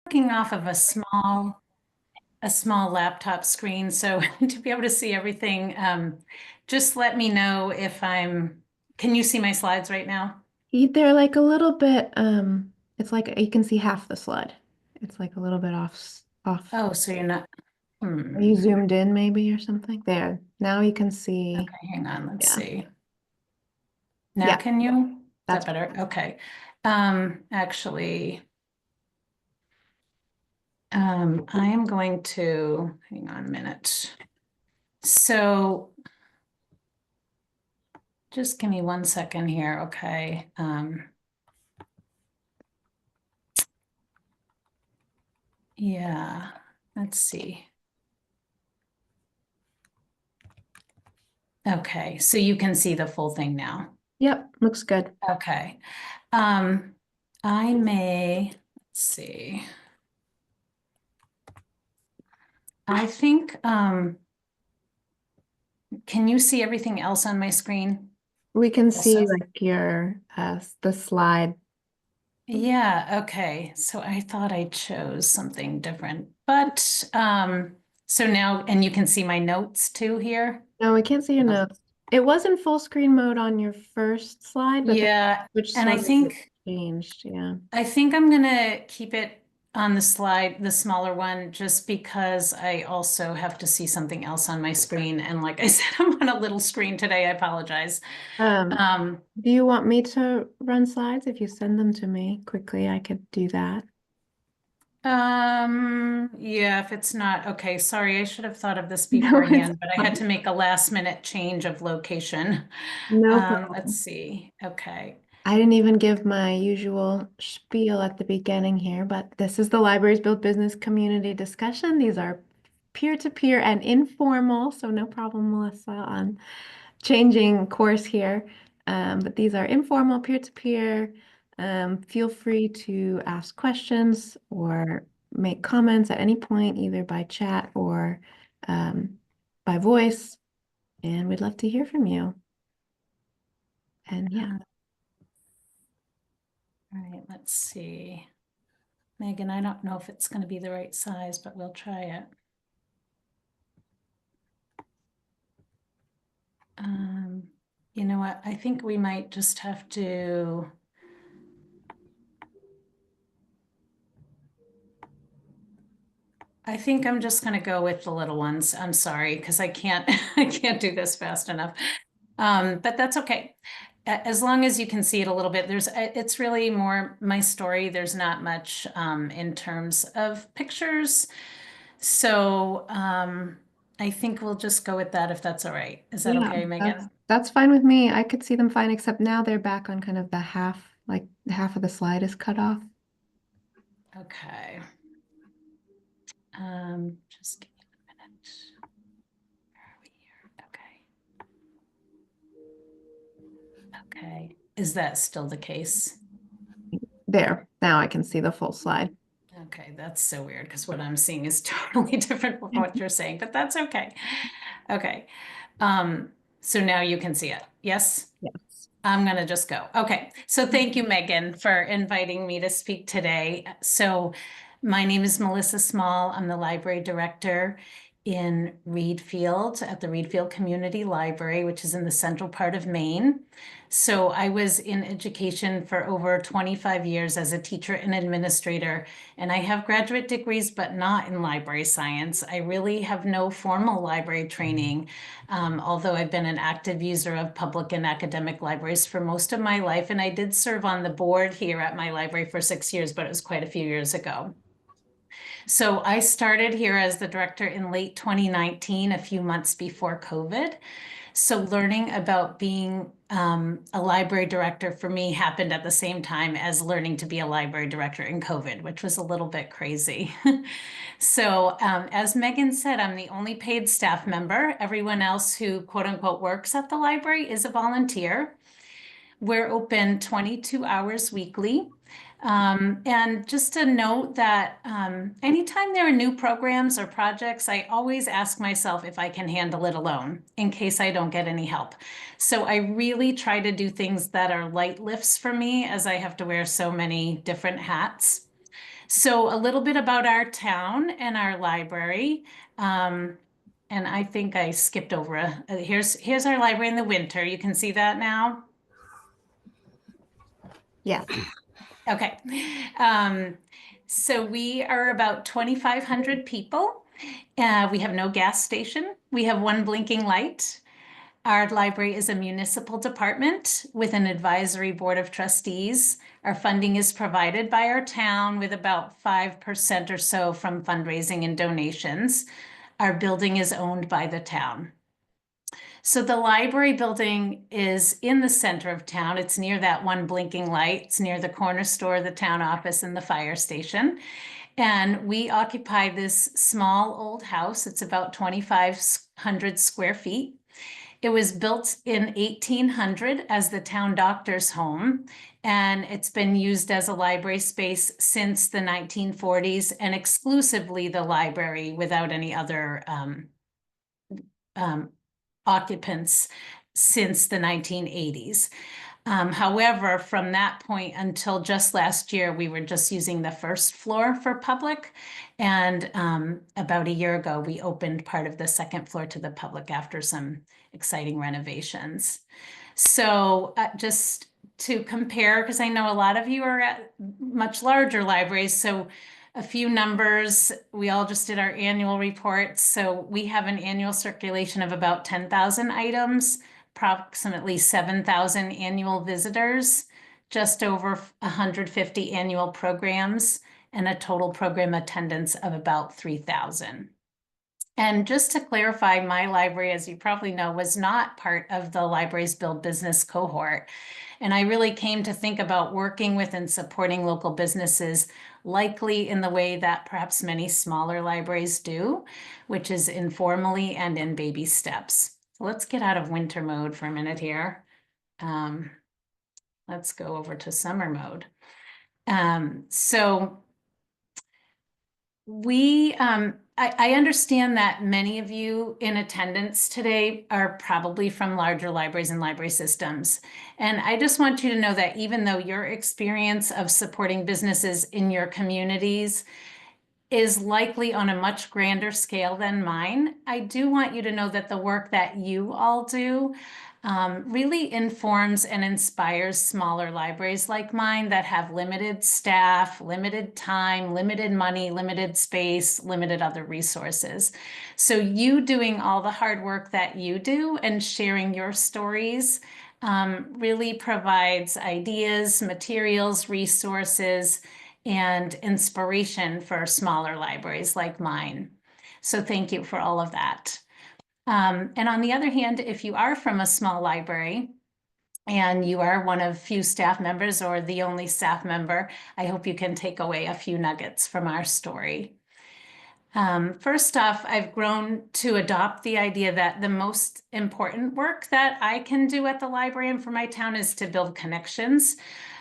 Working off of a small laptop screen, so to be able to see everything, just let me know if can you see my slides right now? They're like a little bit, it's like you can see half the slide. It's like a little bit off. Oh, so you're not, Are you hmm. zoomed in maybe or something? There. Now you can see. Okay, hang on, let's Yeah. see. Now Yeah, can you? Is that that's better? Okay. Actually, I am going to, hang on a minute. So just give me 1 second here, okay? Yeah, let's see. Okay, so you can see the full thing now. Yep, looks good. Okay. Um, I may, let's see. I think, can you see everything else on my screen? We can see Also? like your the slide. Yeah, okay. So I thought I chose something different, but so now, and you can see my notes too here. No, we can't see your notes. It was in full screen mode on your first slide, but then Yeah, which and I slides it think changed. Yeah. I think I'm gonna keep it on the slide, the smaller one, just because I also have to see something else on my screen. And like I said, I'm on a little screen today. I apologize. Um, Um, do you want me to run slides? If you send them to me quickly, I could do that. yeah, if it's not, okay, sorry, I should have thought of this No, it's beforehand, but I had fine. to make a last minute change of location. No Let's problem. see. Okay. I didn't even give my usual spiel at the beginning here, but this is the Libraries Build Business community discussion. These are peer-to-peer and informal, so no problem, Melissa, on changing course here. But these are informal peer-to-peer. Feel free to ask questions or make comments at any point, either by chat or by voice, and we'd love to hear from you. And yeah. All right, let's see. Megan, I don't know if it's going to be the right size, but we'll try it. Um, you know what? I think we might just have to. I think I'm just going to go with the little ones. I'm sorry, because I can't I can't do this fast enough. But that's okay. As long as you can see it a little bit, it's really more my story. There's not much in terms of pictures. So I think we'll just go with that if that's all right. Is that Yeah, okay, that's Megan? that's fine with me. I could see them fine, except now they're back on kind of the half, like half of the slide is cut off. Okay. Just give me a minute. Where are we here? Okay. Okay. Is that still the case? There, now I can see the full slide. Okay, that's so weird because what I'm seeing is totally different from what you're saying, but that's okay. Okay. So now you can see it. Yes? Yes. I'm gonna just go. Okay. So thank you, Megan, for inviting me to speak today. So my name is Melissa Small. I'm the library director in Reedfield at the Reedfield Community Library, which is in the central part of Maine. So I was in education for over 25 years as a teacher and administrator, and I have graduate degrees, but not in library science. I really have no formal library training. Although I've been an active user of public and academic libraries for most of my life, and I did serve on the board here at my library for 6 years, but it was quite a few years ago. So I started here as the director in late 2019, a few months before COVID. So learning about being a library director for me happened at the same time as learning to be a library director in COVID, which was a little bit crazy. So as Megan said, I'm the only paid staff member. Everyone else who quote unquote works at the library is a volunteer. We're open 22 hours weekly. And just to note that anytime there are new programs or projects, I always ask myself if I can handle it alone in case I don't get any help. So I really try to do things that are light lifts for me as I have to wear so many different hats. So a little bit about our town and our library. And I think I skipped over here's our library in the winter. You can see that now. Yeah. Okay. Um, so we are about 2,500 people. We have no gas station. We have one blinking light. Our library is a municipal department with an advisory board of trustees. Our funding is provided by our town with about 5% or so from fundraising and donations. Our building is owned by the town. So the library building is in the center of town. It's near that one blinking light. It's near the corner store, the town office, and the fire station. And we occupy this small old house. It's about 2,500 square feet. It was built in 1800 as the town doctor's home, and it's been used as a library space since the 1940s and exclusively the library without any other um, occupants since the 1980s. However, from that point until just last year, we were just using the first floor for public. And about a year ago, we opened part of the second floor to the public after some exciting renovations. So just to compare, because I know a lot of you are at much larger libraries, so a few numbers. We all just did our annual reports. So we have an annual circulation of about 10,000 items, approximately 7,000 annual visitors, just over 150 annual programs, and a total program attendance of about 3,000. And just to clarify, my library, as you probably know, was not part of the Libraries Build Business cohort. And I really came to think about working with and supporting local businesses, likely in the way that perhaps many smaller libraries do, which is informally and in baby steps. So let's get out of winter mode for a minute here. Let's go over to summer mode. So I understand that many of you in attendance today are probably from larger libraries and library systems. And I just want you to know that even though your experience of supporting businesses in your communities is likely on a much grander scale than mine, I do want you to know that the work that you all do really informs and inspires smaller libraries like mine that have limited staff, limited time, limited money, limited space, limited other resources. So you doing all the hard work that you do and sharing your stories really provides ideas, materials, resources, and inspiration for smaller libraries like mine. So thank you for all of that. And on the other hand, if you are from a small library and you are one of few staff members or the only staff member, I hope you can take away a few nuggets from our story. First off, I've grown to adopt the idea that the most important work that I can do at the library and for my town is to build connections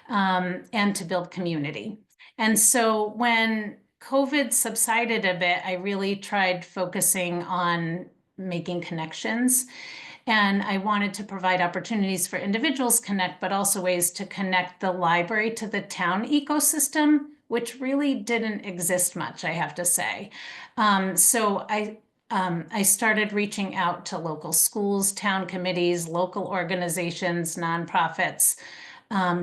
and to build community. And so when COVID subsided a bit, I really tried focusing on making connections. And I wanted to provide opportunities for individuals connect, but also ways to connect the library to the town ecosystem, which really didn't exist much, I have to say. So I started reaching out to local schools, town committees, local organizations, nonprofits,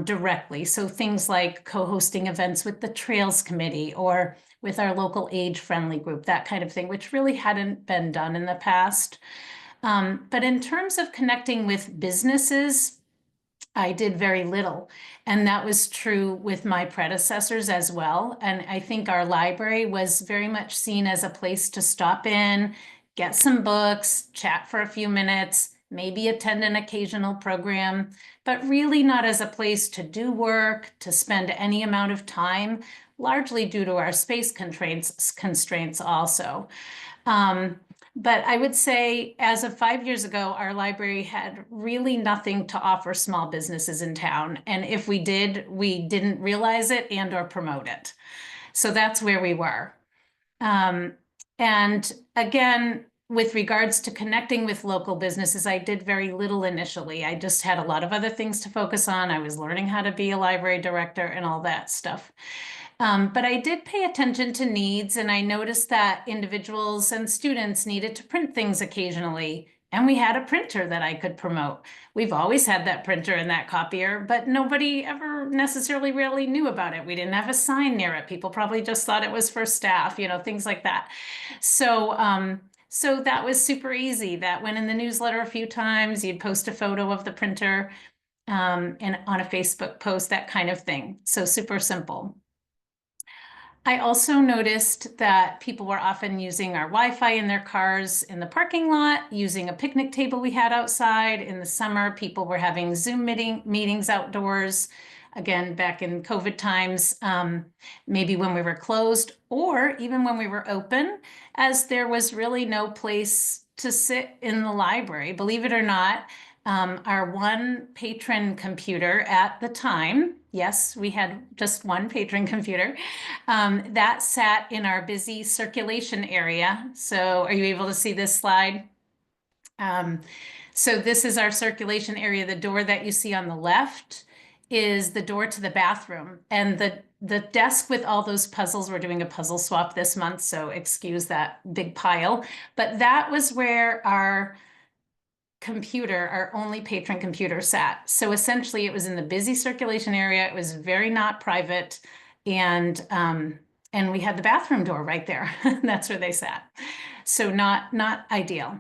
directly. So things like co-hosting events with the Trails Committee or with our local age-friendly group, that kind of thing, which really hadn't been done in the past. But in terms of connecting with businesses, I did very little. And that was true with my predecessors as well. And I think our library was very much seen as a place to stop in, get some books, chat for a few minutes, maybe attend an occasional program, but really not as a place to do work, to spend any amount of time, largely due to our space constraints also. But I would say as of 5 years ago, our library had really nothing to offer small businesses in town. And if we did, we didn't realize it and or promote it. So that's where we were. And again, with regards to connecting with local businesses, I did very little initially. I just had a lot of other things to focus on. I was learning how to be a library director and all that stuff. But I did pay attention to needs, and I noticed that individuals and students needed to print things occasionally. And we had a printer that I could promote. We've always had that printer and that copier, but nobody ever necessarily really knew about it. We didn't have a sign near it. People probably just thought it was for staff, things like that. So that was super easy. That went in the newsletter a few times. You'd post a photo of the printer, and on a Facebook post, that kind of thing. So super simple. I also noticed that people were often using our Wi-Fi in their cars in the parking lot, using a picnic table we had outside. In the summer, people were having Zoom meetings outdoors. Again, back in COVID times, maybe when we were closed or even when we were open, as there was really no place to sit in the library. Believe it or not, our one patron computer at the time, yes, we had just one patron computer, that sat in our busy circulation area. So are you able to see this slide? So this is our circulation area. The door that you see on the left is the door to the bathroom. And the desk with all those puzzles, we're doing a puzzle swap this month, so excuse that big pile. But that was where our computer, our only patron computer sat. So essentially it was in the busy circulation area. It was very not private. And we had the bathroom door right there. That's where they sat. So not ideal.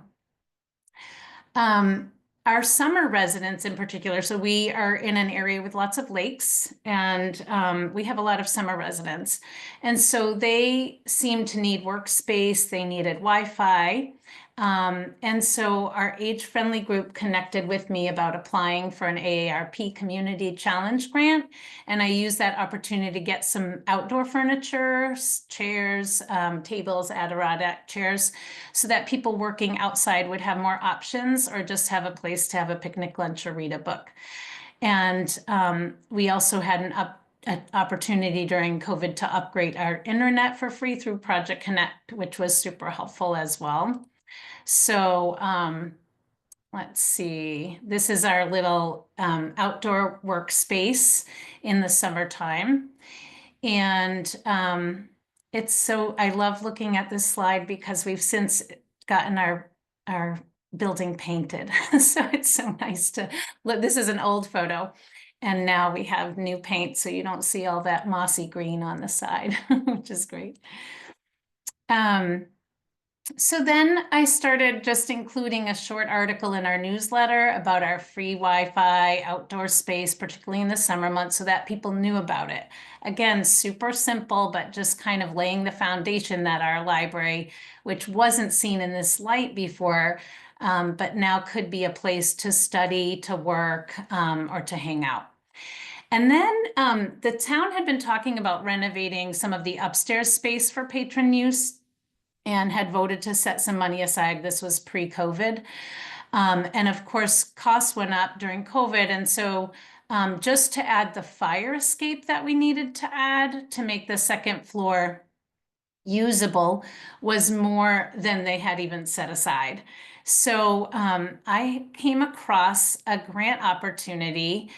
Our summer residents in particular, so we are in an area with lots of lakes, and we have a lot of summer residents. And so they seem to need workspace, they needed Wi-Fi. And so our age-friendly group connected with me about applying for an AARP Community Challenge grant. And I used that opportunity to get some outdoor furniture, chairs, tables, Adirondack chairs, so that people working outside would have more options or just have a place to have a picnic lunch or read a book. And we also had an opportunity during COVID to upgrade our internet for free through Project Connect, which was super helpful as well. So let's see, this is our little outdoor workspace in the summertime. And I love looking at this slide because we've since gotten our building painted. So it's so nice to look. This is an old photo. And now we have new paint, so you don't see all that mossy green on the side, which is great. So then I started just including a short article in our newsletter about our free Wi-Fi outdoor space, particularly in the summer months, so that people knew about it. Again, super simple, but just kind of laying the foundation that our library, which wasn't seen in this light before, but now could be a place to study, to work, or to hang out. And then the town had been talking about renovating some of the upstairs space for patron use and had voted to set some money aside. This was pre-COVID. And of course, costs went up during COVID. And so just to add the fire escape that we needed to add to make the second floor usable was more than they had even set aside. So I came across a grant opportunity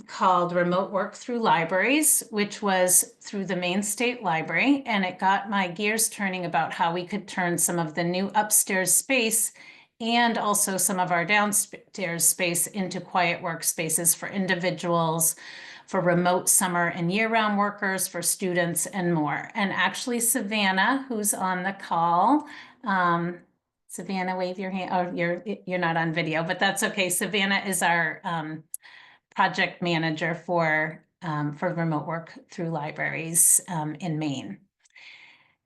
called Remote Work Through Libraries, which was through the Maine State Library. And it got my gears turning about how we could turn some of the new upstairs space and also some of our downstairs space into quiet workspaces for individuals, for remote summer and year-round workers, for students, and more. And actually, Savannah, who's on the call, Savannah, wave your hand. Oh, you're not on video, but that's okay. Savannah is our project manager for remote work through libraries in Maine.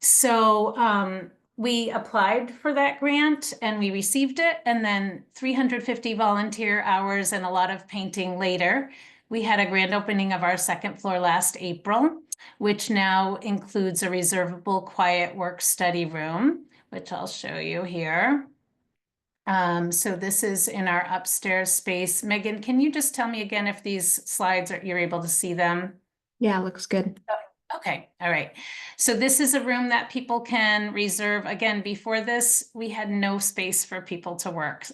So we applied for that grant and we received it, and then 350 volunteer hours and a lot of painting later, we had a grand opening of our second floor last April, which now includes a reservable quiet work study room, which I'll show you here. So this is in our upstairs space. Megan, can you just tell me again if these slides you're able to see them? Yeah, looks good. Okay, all right. So this is a room that people can reserve. Again, before this, we had no space for people to work,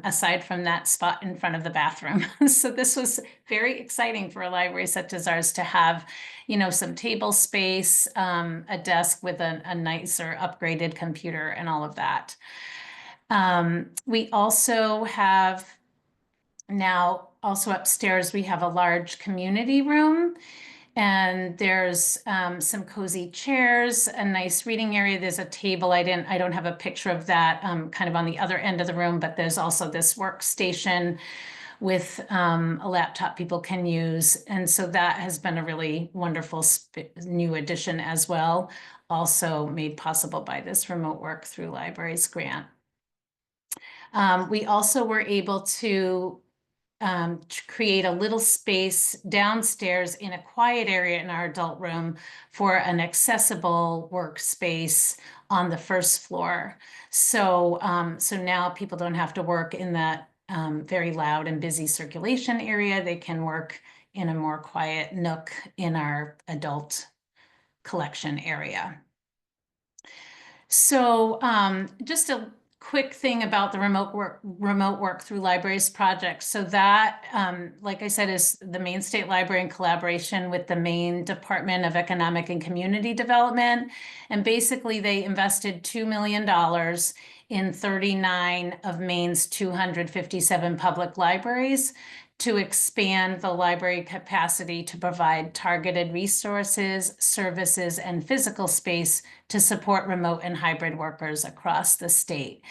aside from that spot in front of the bathroom. So this was very exciting for a library such as ours to have, some table space, a desk with a nicer upgraded computer and all of that. We also have now, also upstairs, we have a large community room. And there's some cozy chairs, a nice reading area. There's a table. I don't have a picture of that, kind of on the other end of the room, but there's also this workstation with a laptop people can use. And so that has been a really wonderful new addition as well, also made possible by this remote work through libraries grant. We also were able to create a little space downstairs in a quiet area in our adult room for an accessible workspace on the first floor. So, so now people don't have to work in that very loud and busy circulation area. They can work in a more quiet nook in our adult collection area. So just a quick thing about the remote work through libraries project. So that, like I said, is the Maine State Library in collaboration with the Maine Department of Economic and Community Development. And basically they invested $2 million in 39 of Maine's 257 public libraries to expand the library capacity to provide targeted resources, services, and physical space to support remote and hybrid workers across the state.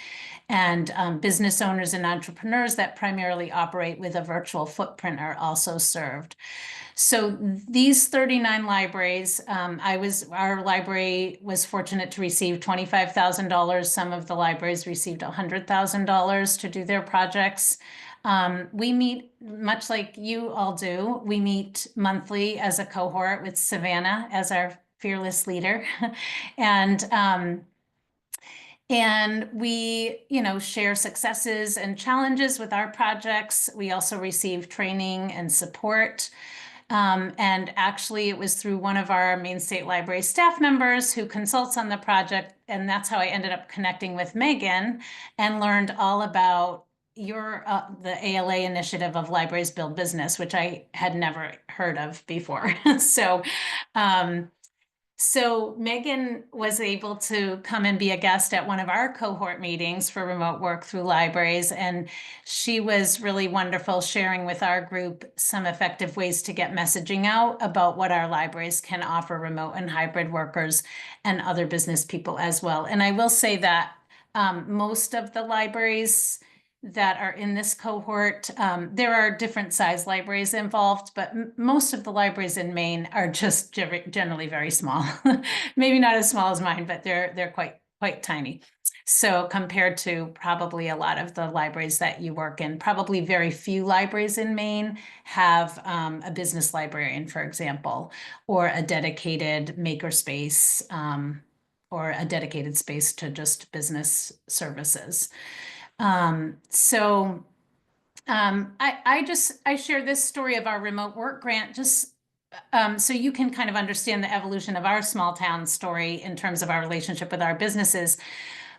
And business owners and entrepreneurs that primarily operate with a virtual footprint are also served. So these 39 libraries, our library was fortunate to receive $25,000. Some of the libraries received $100,000 to do their projects. We meet, much like you all do, we meet monthly as a cohort with Savannah as our fearless leader. And we, share successes and challenges with our projects. We also receive training and support. And actually, it was through one of our Maine State Library staff members who consults on the project. And that's how I ended up connecting with Megan and learned all about the ALA initiative of Libraries Build Business, which I had never heard of before. So Megan was able to come and be a guest at one of our cohort meetings for remote work through libraries. And she was really wonderful, sharing with our group some effective ways to get messaging out about what our libraries can offer remote and hybrid workers and other business people as well. And I will say that most of the libraries that are in this cohort, there are different size libraries involved, but most of the libraries in Maine are just generally very small. Maybe not as small as mine, but they're quite tiny. So compared to probably a lot of the libraries that you work in, probably very few libraries in Maine have a business librarian, for example, or a dedicated makerspace, or a dedicated space to just business services. I share this story of our remote work grant just so you can kind of understand the evolution of our small town story in terms of our relationship with our businesses,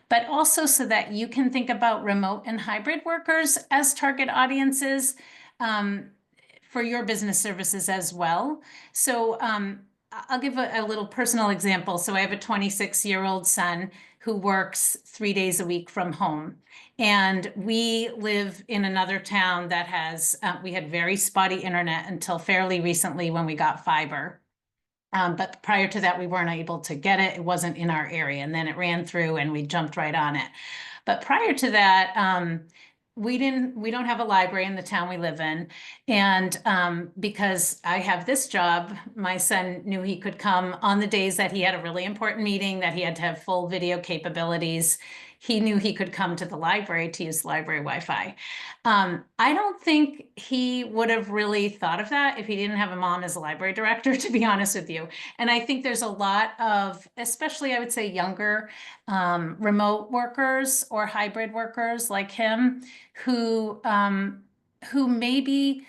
but also so that you can think about remote and hybrid workers as target audiences for your business services as well. So I'll give a little personal example. So I have a 26-year-old son who works 3 days a week from home. And we live in another town that has, we had very spotty internet until fairly recently when we got fiber. But prior to that, we weren't able to get it. It wasn't in our area. And then it ran through and we jumped right on it. But prior to that, we don't have a library in the town we live in. And because I have this job, my son knew he could come on the days that he had a really important meeting, that he had to have full video capabilities. He knew he could come to the library to use library Wi-Fi. I don't think he would have really thought of that if he didn't have a mom as a library director, to be honest with you. And I think there's a lot of, especially I would say younger remote workers or hybrid workers like him who maybe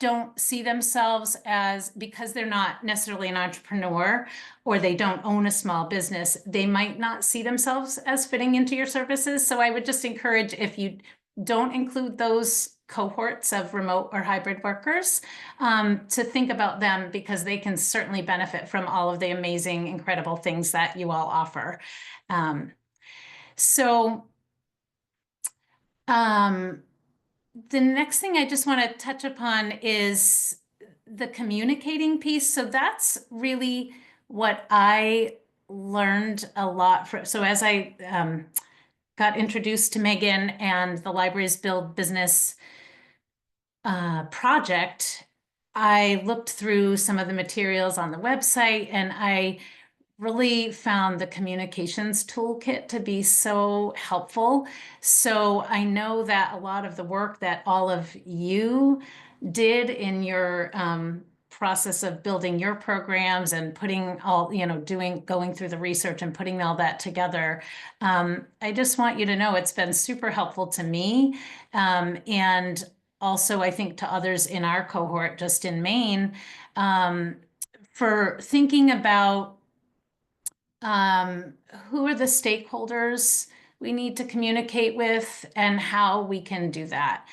don't see themselves as, because they're not necessarily an entrepreneur or they don't own a small business, they might not see themselves as fitting into your services. So I would just encourage, if you don't include those cohorts of remote or hybrid workers, to think about them, because they can certainly benefit from all of the amazing, incredible things that you all offer. So the next thing I just want to touch upon is the communicating piece. So that's really what I learned a lot from. So as I got introduced to Megan and the Libraries Build Business project, I looked through some of the materials on the website, and I really found the communications toolkit to be so helpful. So I know that a lot of the work that all of you did in your process of building your programs and putting all, going through the research and putting all that together. I just want you to know it's been super helpful to me. And also, I think to others in our cohort, just in Maine, for thinking about who are the stakeholders we need to communicate with and how we can do that.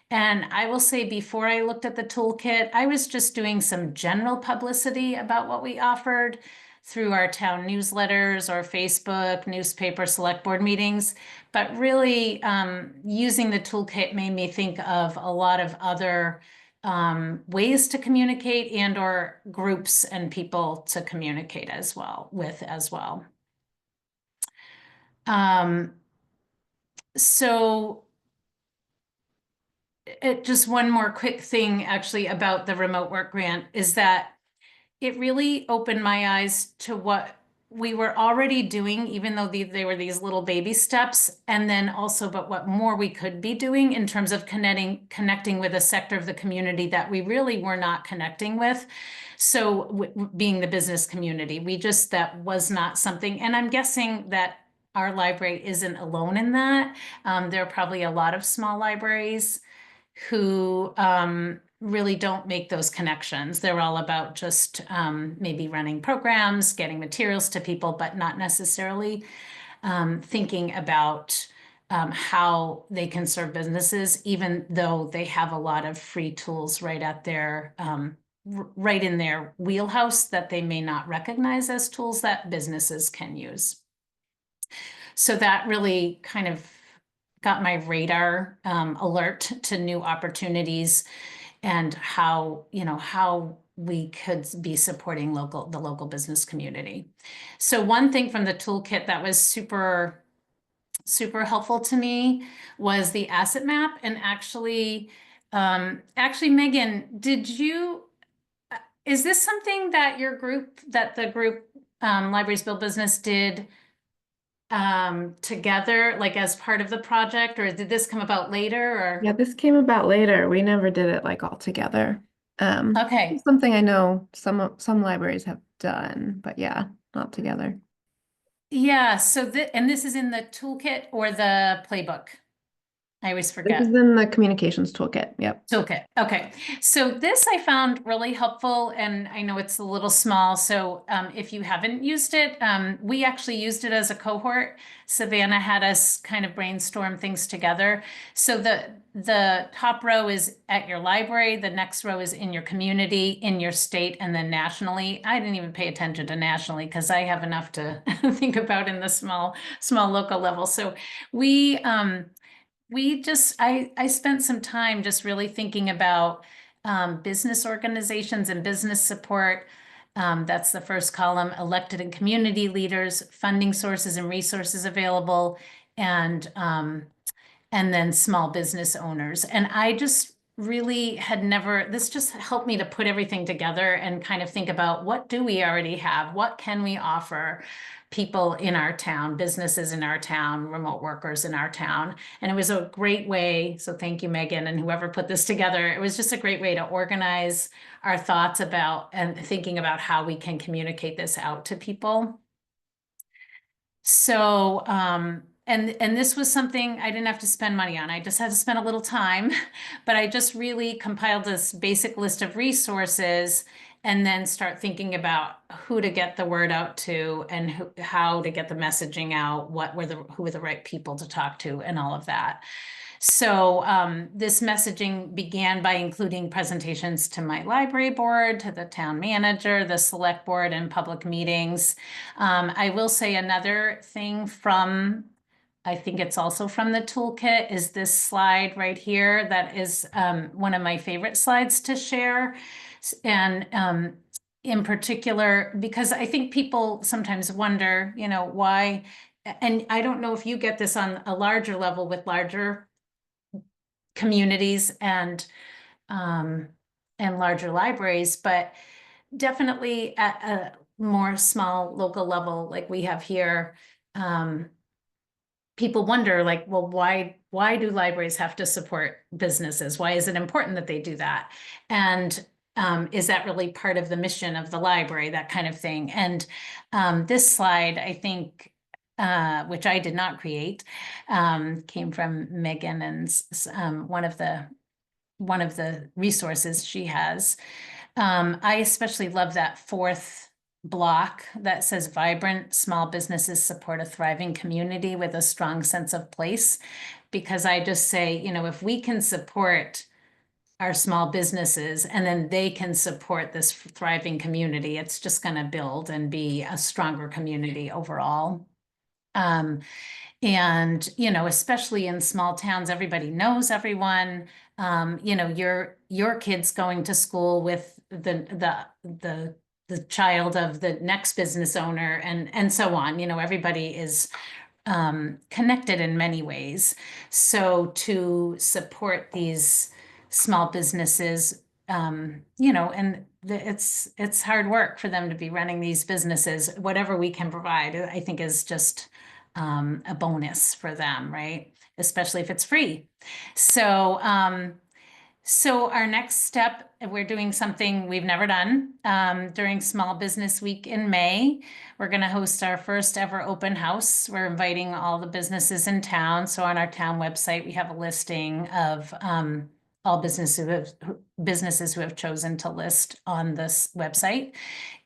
And I will say, before I looked at the toolkit, I was just doing some general publicity about what we offered through our town newsletters or Facebook, newspaper, select board meetings. But really, using the toolkit made me think of a lot of other ways to communicate and or groups and people to communicate as well as well. So just one more quick thing actually about the remote work grant is that it really opened my eyes to what we were already doing, even though they were these little baby steps, and then also, but what more we could be doing in terms of connecting with a sector of the community that we really were not connecting with. So being the business community, that was not something, and I'm guessing that our library isn't alone in that. There are probably a lot of small libraries who really don't make those connections. They're all about just maybe running programs, getting materials to people, but not necessarily thinking about how they can serve businesses, even though they have a lot of free tools right at their right in their wheelhouse that they may not recognize as tools that businesses can use. So that really kind of got my radar alert to new opportunities and how we could be supporting the local business community. So one thing from the toolkit that was super helpful to me was the asset map. And actually, Megan, is this something that the group Libraries Build Business did together, like as part of the project, or did this come about later? Or Yeah, this came about later. We never did it like all together. okay, It's something I know some libraries have done, but yeah, not together. yeah. So this is in the toolkit or the playbook? I always This is forget. in the communications toolkit. Yep. Toolkit. Okay. So this I found really helpful, and I know it's a little small. So if you haven't used it, we actually used it as a cohort. Savannah had us kind of brainstorm things together. So the top row is at your library, the next row is in your community, in your state, and then nationally. I didn't even pay attention to nationally because I have enough to think about in the small local level. So we I spent some time just really thinking about business organizations and business support. That's the first column: elected and community leaders, funding sources and resources available, and then small business owners. And I just really had never, this just helped me to put everything together and kind of think about, what do we already have? What can we offer people in our town, businesses in our town, remote workers in our town? And it was a great way. So thank you, Megan, and whoever put this together. It was just a great way to organize our thoughts about and thinking about how we can communicate this out to people. So and this was something I didn't have to spend money on. I just had to spend a little time, but I just really compiled this basic list of resources and then start thinking about who to get the word out to and how to get the messaging out, who were the right people to talk to and all of that. So this messaging began by including presentations to my library board, to the town manager, the select board, and public meetings. I will say another thing from, I think it's also from the toolkit, is this slide right here that is one of my favorite slides to share. And in particular, because I think people sometimes wonder, why, and I don't know if you get this on a larger level with larger communities and larger libraries, but definitely at a more small local level like we have here, people wonder, like, well, why do libraries have to support businesses? Why is it important that they do that? And is that really part of the mission of the library, that kind of thing? And this slide, I think, which I did not create, came from Megan and one of the resources she has. I especially love that fourth block that says vibrant small businesses support a thriving community with a strong sense of place. Because I just say, if we can support our small businesses and then they can support this thriving community, it's just going to build and be a stronger community overall. And, especially in small towns, everybody knows everyone. Your kid's going to school with the child of the next business owner and so on. Everybody is connected in many ways. So to support these small businesses, it's hard work for them to be running these businesses. Whatever we can provide, I think, is just a bonus for them, right? Especially if it's free. So our next step, we're doing something we've never done. During Small Business Week in May, we're going to host our first ever open house. We're inviting all the businesses in town. So on our town website, we have a listing of all businesses who have chosen to list on this website.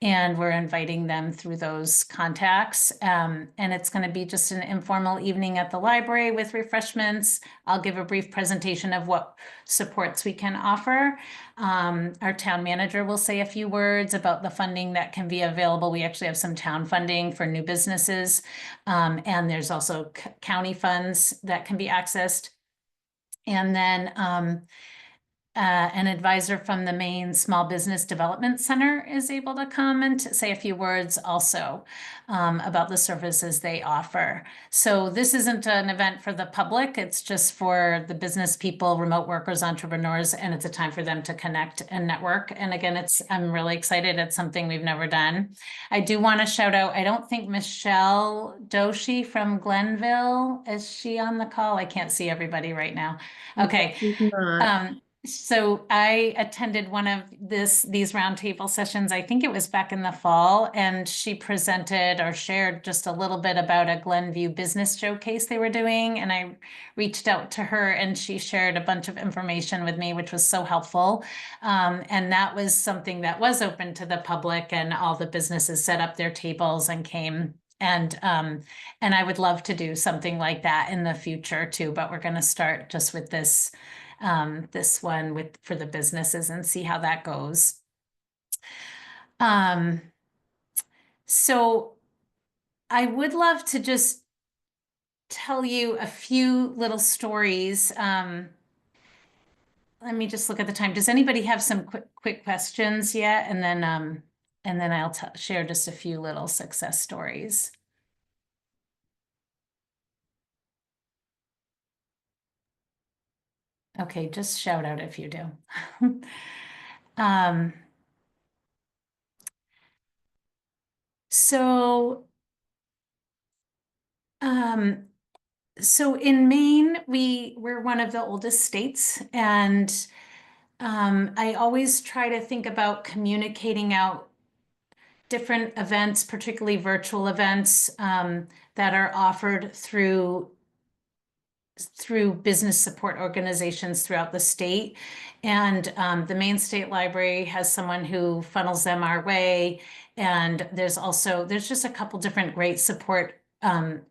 And we're inviting them through those contacts. And it's going to be just an informal evening at the library with refreshments. I'll give a brief presentation of what supports we can offer. Our town manager will say a few words about the funding that can be available. We actually have some town funding for new businesses. And there's also county funds that can be accessed. And then an advisor from the Maine Small Business Development Center is able to come and say a few words also about the services they offer. So this isn't an event for the public. It's just for the business people, remote workers, entrepreneurs, and it's a time for them to connect and network. And again, I'm really excited. It's something we've never done. I do want to shout out, I don't think Michelle Doshi from Glenville, is she on the call? I can't see everybody right now. Okay. She's not. So I attended one of these roundtable sessions, I think it was back in the fall, and she presented or shared just a little bit about a Glenview business showcase they were doing. And I reached out to her and she shared a bunch of information with me, which was so helpful. And that was something that was open to the public, and all the businesses set up their tables and came. And I would love to do something like that in the future too, but we're going to start just with this one for the businesses and see how that goes. So I would love to just tell you a few little stories. Let me just look at the time. Does anybody have some quick questions yet? And then I'll share just a few little success stories. Okay, just shout out if you do. So in Maine, we're one of the oldest states, and I always try to think about communicating out different events, particularly virtual events, that are offered through business support organizations throughout the state. And the Maine State Library has someone who funnels them our way. And there's just a couple different great support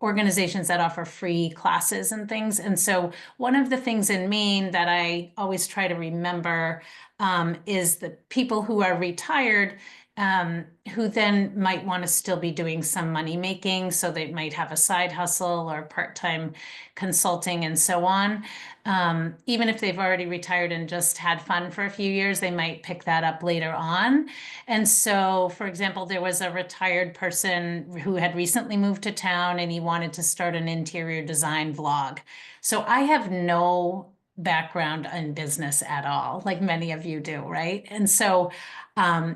organizations that offer free classes and things. And so one of the things in Maine that I always try to remember is the people who are retired, who then might want to still be doing some money making. So they might have a side hustle or part-time consulting and so on. Even if they've already retired and just had fun for a few years, they might pick that up later on. And so, for example, there was a retired person who had recently moved to town and he wanted to start an interior design vlog. So I have no background in business at all, like many of you do, right? And so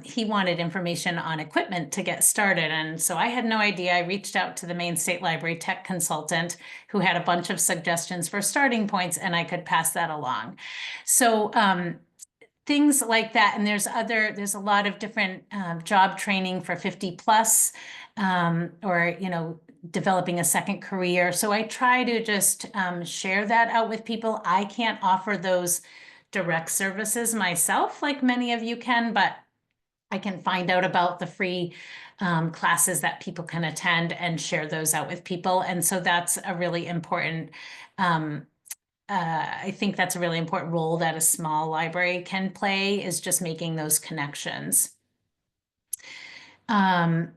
he wanted information on equipment to get started. And so I had no idea. I reached out to the Maine State Library tech consultant who had a bunch of suggestions for starting points, and I could pass that along. So things like that. And there's a lot of different job training for 50 plus, or, developing a second career. So I try to just share that out with people. I can't offer those direct services myself, like many of you can, but I can find out about the free classes that people can attend and share those out with people. And so that's a really important, I think that's a really important role that a small library can play, is just making those connections. And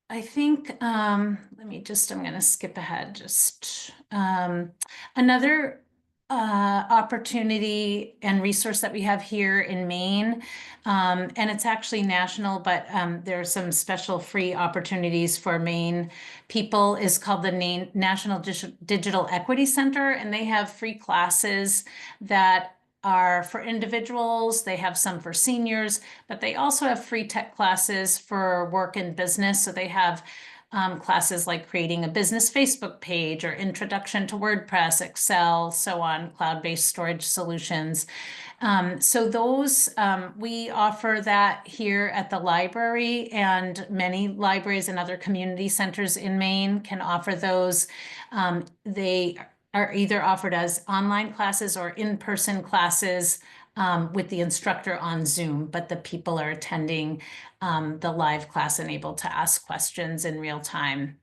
I think, I'm going to skip ahead. Just another opportunity and resource that we have here in Maine, and it's actually national, but there are some special free opportunities for Maine people, is called the National Digital Equity Center, and they have free classes that are for individuals. They have some for seniors, but they also have free tech classes for work and business. So they have classes like creating a business Facebook page or introduction to WordPress, Excel, so on, cloud-based storage solutions. So those, we offer that here at the library, and many libraries and other community centers in Maine can offer those. They are either offered as online classes or in-person classes with the instructor on Zoom, but the people are attending the live class and able to ask questions in real time.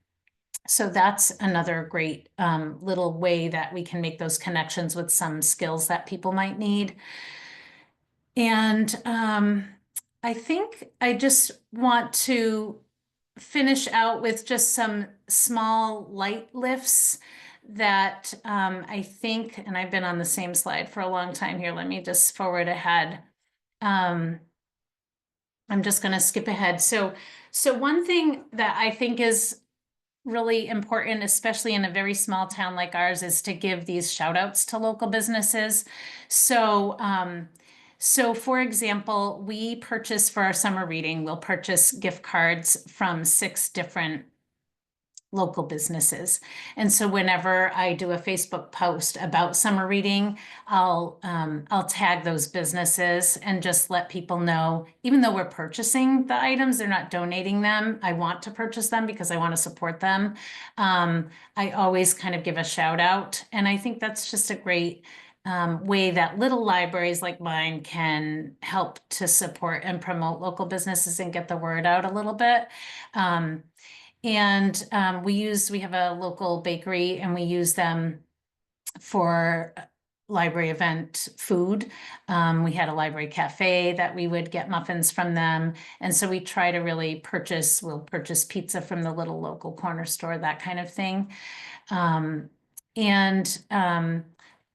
So that's another great little way that we can make those connections with some skills that people might need. And I think I just want to finish out with just some small light lifts that I think, and I've been on the same slide for a long time here. Let me just forward ahead. I'm just going to skip ahead. So one thing that I think is really important, especially in a very small town like ours, is to give these shout outs to local businesses. So, for example, we purchase for our summer reading, we'll purchase gift cards from 6 different local businesses. And so whenever I do a Facebook post about summer reading, I'll tag those businesses and just let people know, even though we're purchasing the items, they're not donating them. I want to purchase them because I want to support them. I always kind of give a shout out. And I think that's just a great way that little libraries like mine can help to support and promote local businesses and get the word out a little bit. And we have a local bakery, and we use them for library event food. We had a library cafe that we would get muffins from them. And so we try to really we'll purchase pizza from the little local corner store, that kind of thing.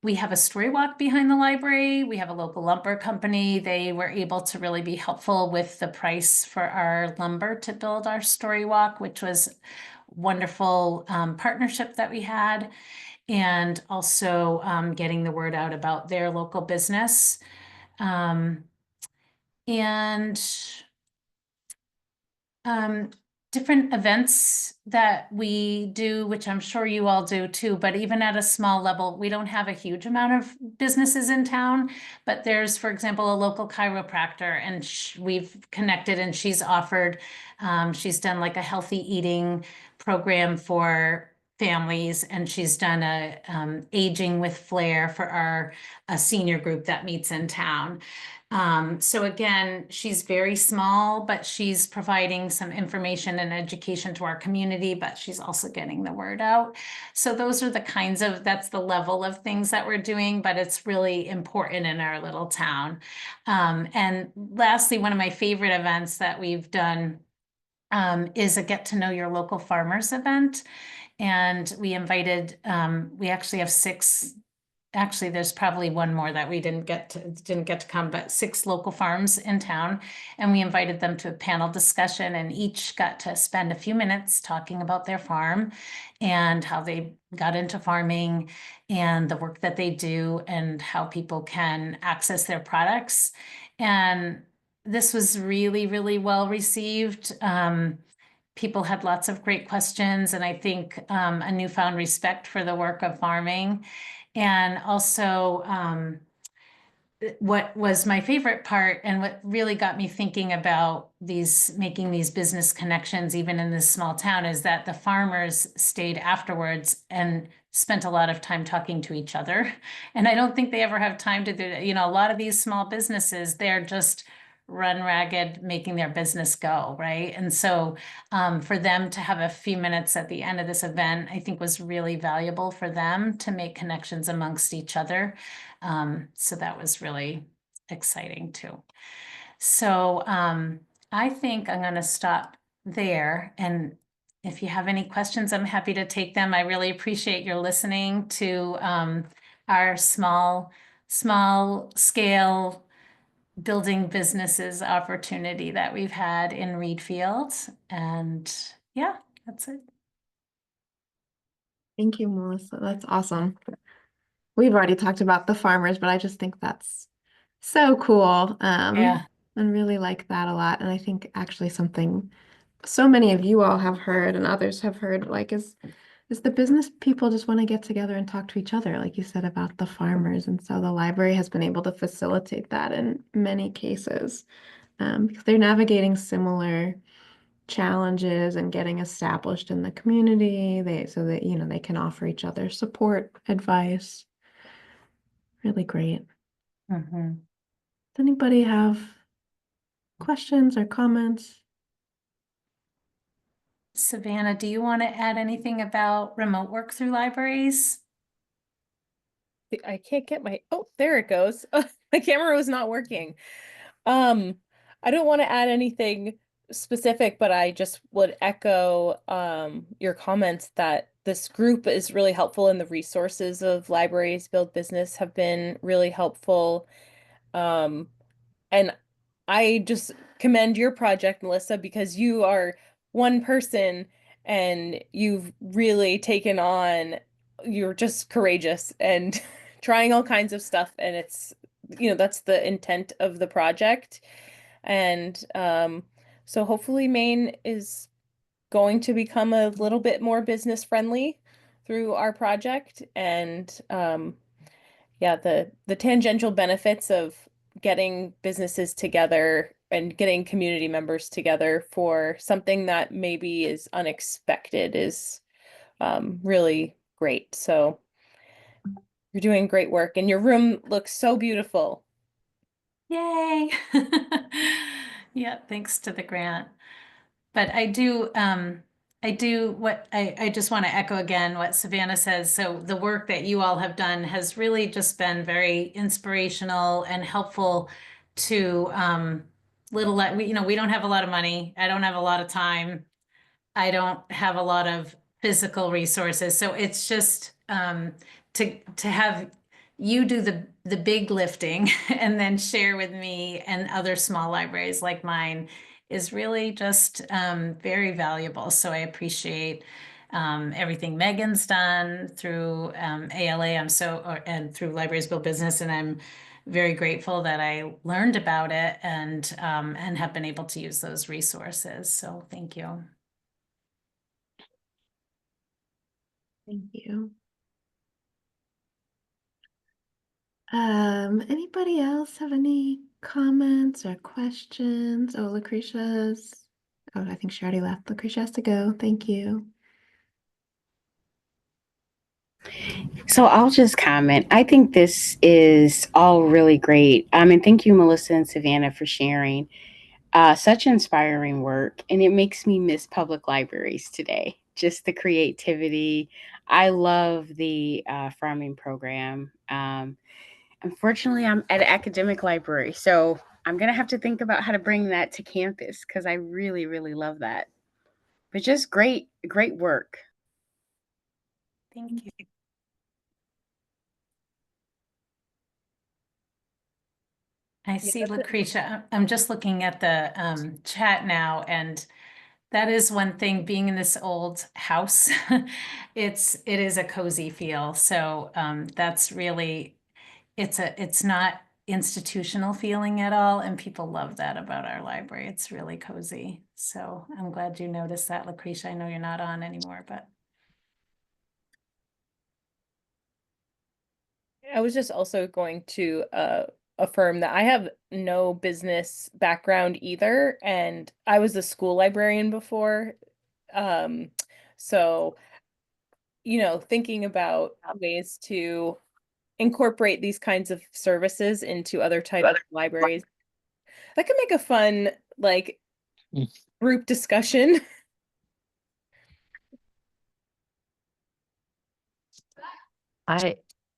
We have a story walk behind the library. We have a local lumber company. They were able to really be helpful with the price for our lumber to build our story walk, which was wonderful partnership that we had, and also getting the word out about their local business. And different events that we do, which I'm sure you all do too, but even at a small level, we don't have a huge amount of businesses in town. But there's, for example, a local chiropractor, and we've connected, and she's offered, she's done like a healthy eating program for families, and she's done a aging with flair for our a senior group that meets in town. So again, she's very small, but she's providing some information and education to our community, but she's also getting the word out. So those are the kinds of, that's the level of things that we're doing, but it's really important in our little town. And lastly, one of my favorite events that we've done is a get to know your local farmers event. And we invited, we actually have six. Actually, there's probably one more that we didn't get to come, but six local farms in town. And we invited them to a panel discussion, and each got to spend a few minutes talking about their farm and how they got into farming and the work that they do and how people can access their products. And this was really, really well received. People had lots of great questions, and I think a newfound respect for the work of farming. And also, what was my favorite part and what really got me thinking about making these business connections, even in this small town, is that the farmers stayed afterwards and spent a lot of time talking to each other. And I don't think they ever have time to do that. You know, a lot of these small businesses, they're just run ragged, making their business go, right? And so for them to have a few minutes at the end of this event, I think was really valuable for them to make connections amongst each other. So that was really exciting too. So I think I'm going to stop there. And if you have any questions, I'm happy to take them. I really appreciate your listening to our small scale building businesses opportunity that we've had in Reed Field. And yeah, that's it. Thank you, Melissa. That's awesome. We've already talked about the farmers, but I just think that's so cool. Yeah. And really like that a lot. And I think actually something so many of you all have heard and others have heard, like, is the business people just want to get together and talk to each other, like you said about the farmers. And so the library has been able to facilitate that in many cases, because they're navigating similar challenges and getting established in the community. So that, they can offer each other support, advice. Really great. Mhm. Does anybody have questions or comments? Savannah, do you want to add anything about remote work through libraries? I can't get oh, there it goes. My camera was not working. Um, I don't want to add anything specific, but I just would echo your comments that this group is really helpful, and the resources of Libraries Build Business have been really helpful. Um, and I just commend your project, Melissa, because you are one person and you've really taken on, you're just courageous and trying all kinds of stuff. And it's, that's the intent of the project. And so hopefully Maine is going to become a little bit more business friendly through our project. And yeah, the tangential benefits of getting businesses together and getting community members together for something that maybe is unexpected is really great. So you're doing great work, and your room looks so beautiful. Yay. Yeah, thanks to the grant. But I just want to echo again what Savannah says. So the work that you all have done has really just been very inspirational and helpful to we don't have a lot of money. I don't have a lot of time. I don't have a lot of physical resources. So it's just to have you do the big lifting and then share with me and other small libraries like mine is really just very valuable. So I appreciate everything Megan's done through ALA. And through Libraries Build Business, and I'm very grateful that I learned about it and have been able to use those resources. So thank you. Thank you. Anybody else have any comments or questions? Oh, Lucretia's. Oh, I think she already left. Lucretia has to go. Thank you. So I'll just comment. I think this is all really great. And thank you, Melissa and Savannah, for sharing such inspiring work. And it makes me miss public libraries today. Just the creativity. I love the farming program. Unfortunately, I'm at an academic library, so I'm gonna have to think about how to bring that to campus because I really, really love that. But just great, great work. Thank you. I see that's it. Lucretia. I'm just looking at the chat now, and that is one thing, being in this old house, it is a cozy feel. So that's really, it's not institutional feeling at all, and people love that about our library. It's really cozy. So I'm glad you noticed that, Lucretia. I know you're not on anymore, but I was just also going to affirm that I have no business background either, and I was a school librarian before. Um, so, thinking about ways to incorporate these kinds of services into other types of libraries, that could make a fun, like, group discussion.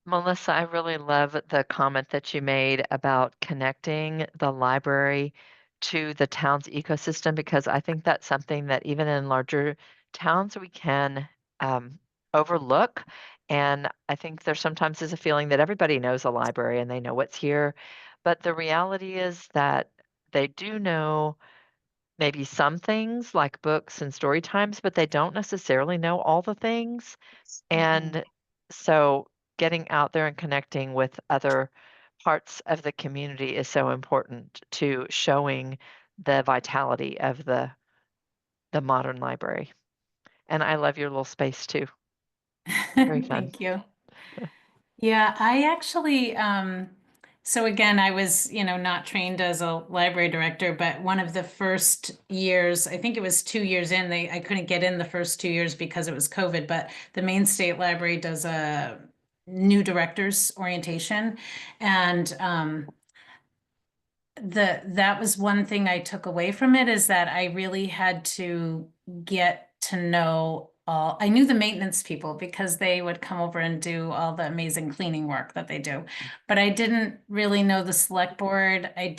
Melissa, I really love the comment that you made about connecting the library to the town's ecosystem because I think that's something that even in larger towns we can overlook. And I think there sometimes is a feeling that everybody knows a library and they know what's here. But the reality is that they do know maybe some things like books and story times, but they don't necessarily know all the things. And so getting out there and connecting with other parts of the community is so important to showing the vitality of the modern library. And I love your little space too. Very fun. thank you. Yeah, I actually, so again, I was, not trained as a library director, but one of the first years, I think it was 2 years in, I couldn't get in the first 2 years because it was COVID, but the Maine State Library does a new directors orientation. And that was one thing I took away from it, is that I really had to get to know all, I knew the maintenance people because they would come over and do all the amazing cleaning work that they do. But I didn't really know the select board. I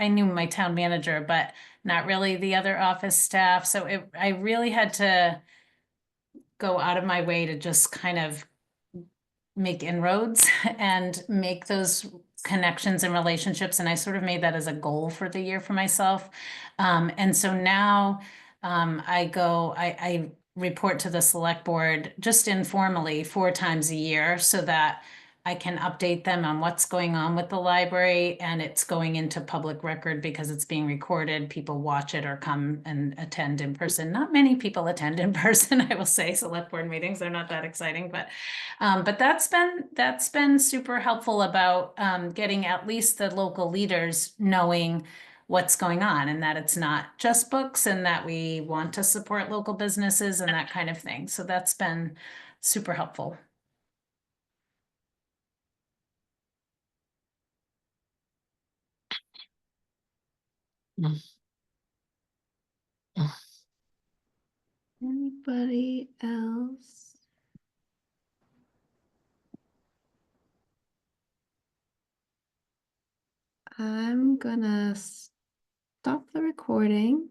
knew my town manager, but not really the other office staff. So I really had to go out of my way to just kind of make inroads and make those connections and relationships. And I sort of made that as a goal for the year for myself. And so now I report to the select board just informally 4 times a year so that I can update them on what's going on with the library, and it's going into public record because it's being recorded. People watch it or come and attend in person. Not many people attend in person, I will say. Select board meetings are not that exciting, but that's been super helpful about getting at least the local leaders knowing what's going on, and that it's not just books, and that we want to support local businesses and that kind of thing. So that's been super helpful. Anybody else? I'm gonna stop the recording